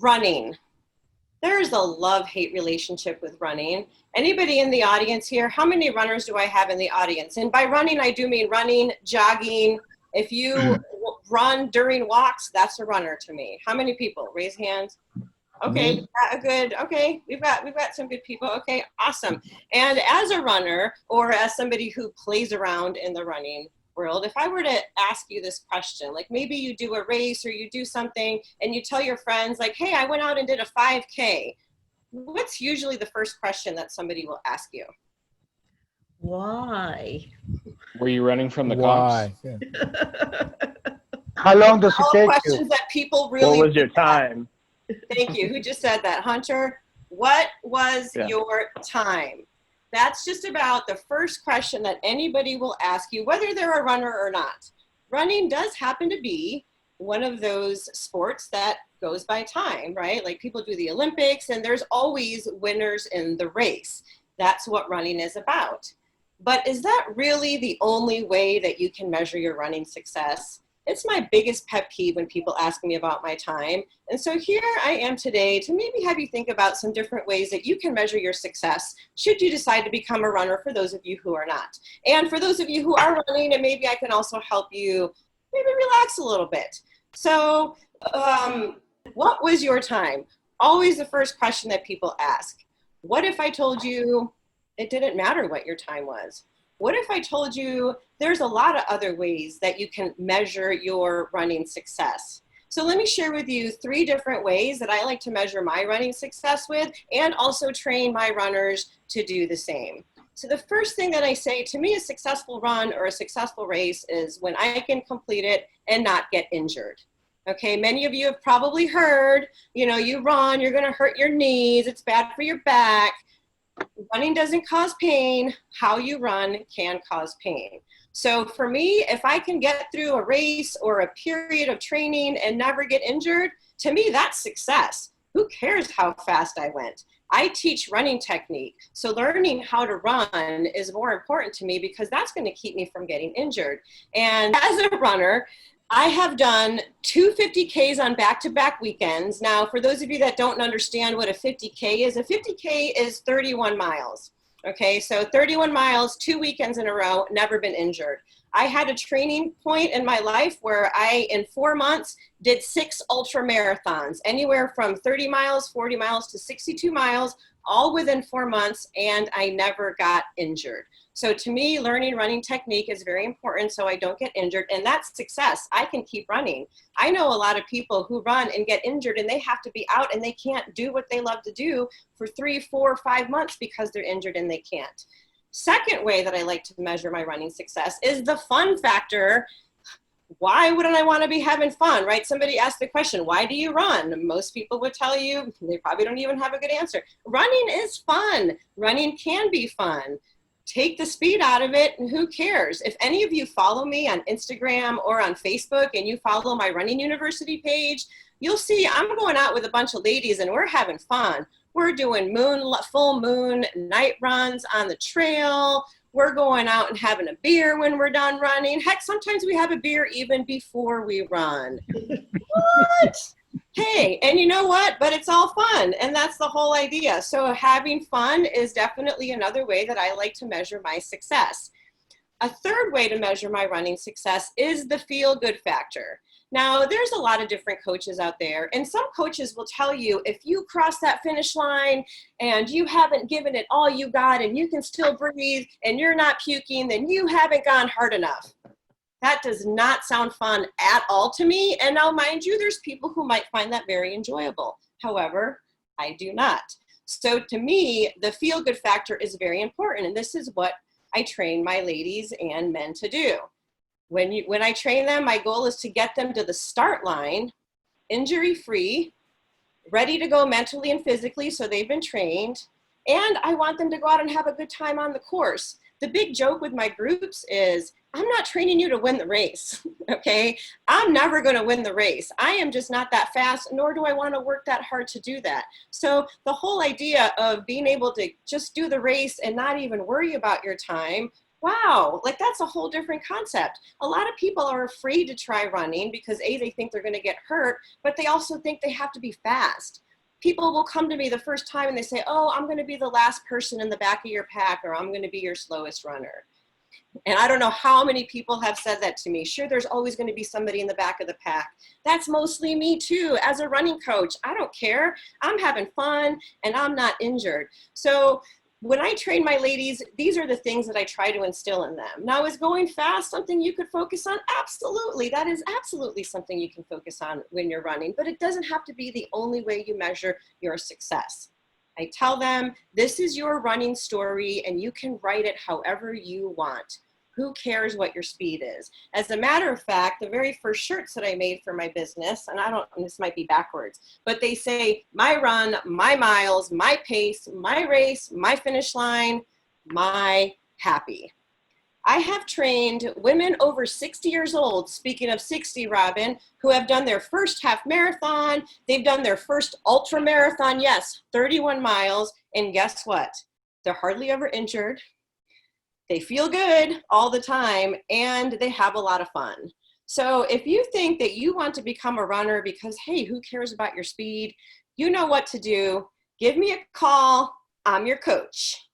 running. There's a love-hate relationship with running. Anybody in the audience here, how many runners do I have in the audience? And by running, I do mean running, jogging. If you run during walks, that's a runner to me. How many people? Raise hands. Okay, okay, we've got some good people. Okay, awesome. And as a runner, or as somebody who plays around in the running world, if I were to ask you this question, like maybe you do a race or you do something and you tell your friends like, hey, I went out and did a 5K. What's usually the first question that somebody will ask you? Why? Were you running from the cops? Yeah. How long does it All take questions you? that people really. What was your time? Thank you. Who just said that? Hunter, what was your time? That's just about the first question that anybody will ask you, whether they're a runner or not. Running does happen to be one of those sports that goes by time, right? Like people do the Olympics and there's always winners in the race. That's what running is about. But is that really the only way that you can measure your running success? It's my biggest pet peeve when people ask me about my time. And so here I am today to maybe have you think about some different ways that you can measure your success should you decide to become a runner, for those of you who are not. And for those of you who are running, and maybe I can also help you maybe relax a little bit. So what was your time? Always the first question that people ask. What if I told you it didn't matter what your time was? What if I told you there's a lot of other ways that you can measure your running success? So let me share with you 3 different ways that I like to measure my running success with, and also train my runners to do the same. So the first thing that I say, to me, a successful run or a successful race is when I can complete it and not get injured. Okay, many of you have probably heard, you know, you run, you're gonna hurt your knees, it's bad for your back. Running doesn't cause pain. How you run can cause pain. So for me, if I can get through a race or a period of training and never get injured, to me, that's success. Who cares how fast I went? I teach running technique. So learning how to run is more important to me because that's going to keep me from getting injured. And as a runner, I have done 2 50Ks on back-to-back weekends. Now, for those of you that don't understand what a 50K is, a 50K is 31 miles. Okay, so 31 miles, 2 weekends in a row, never been injured. I had a training point in my life where I, in 4 months, did 6 ultra marathons, anywhere from 30 miles, 40 miles to 62 miles, all within 4 months, and I never got injured. So to me, learning running technique is very important so I don't get injured, and that's success. I can keep running. I know a lot of people who run and get injured and they have to be out and they can't do what they love to do for 3, 4, 5 months because they're injured and they can't. Second way that I like to measure my running success is the fun factor. Why wouldn't I want to be having fun, right? Somebody asked the question, why do you run? Most people would tell you, they probably don't even have a good answer. Running is fun. Running can be fun. Take the speed out of it, and who cares? If any of you follow me on Instagram or on Facebook and you follow my Running University page, you'll see I'm going out with a bunch of ladies and we're having fun. We're doing full moon night runs on the trail. We're going out and having a beer when we're done running. Heck, sometimes we have a beer even before we run. What? Hey, and you know what? But it's all fun, and that's the whole idea. So having fun is definitely another way that I like to measure my success. A third way to measure my running success is the feel-good factor. Now, there's a lot of different coaches out there, and some coaches will tell you if you cross that finish line and you haven't given it all you got and you can still breathe and you're not puking, then you haven't gone hard enough. That does not sound fun at all to me. And now, mind you, there's people who might find that very enjoyable. However, I do not. So to me, the feel-good factor is very important, and this is what I train my ladies and men to do. When I train them, my goal is to get them to the start line, injury-free, ready to go mentally and physically, so they've been trained, and I want them to go out and have a good time on the course. The big joke with my groups is, I'm not training you to win the race, okay? I'm never gonna win the race. I am just not that fast, nor do I wanna work that hard to do that. So the whole idea of being able to just do the race and not even worry about your time, wow, like that's a whole different concept. A lot of people are afraid to try running because A, they think they're going to get hurt, but they also think they have to be fast. People will come to me the first time and they say, oh, I'm going to be the last person in the back of your pack, or I'm going to be your slowest runner. And I don't know how many people have said that to me. Sure, there's always going to be somebody in the back of the pack. That's mostly me too. As a running coach, I don't care. I'm having fun and I'm not injured. So when I train my ladies, these are the things that I try to instill in them. Now, is going fast something you could focus on? Absolutely. That is absolutely something you can focus on when you're running, but it doesn't have to be the only way you measure your success. I tell them, this is your running story and you can write it however you want. Who cares what your speed is? As a matter of fact, the very first shirts that I made for my business, and this might be backwards, but they say, my run, my miles, my pace, my race, my finish line, my happy. I have trained women over 60 years old, speaking of 60, Robin, who have done their first half marathon. They've done their first ultra marathon, yes, 31 miles. And guess what? They're hardly ever injured. They feel good all the time, and they have a lot of fun. So if you think that you want to become a runner because, hey, who cares about your speed? You know what to do. Give me a call. I'm your coach.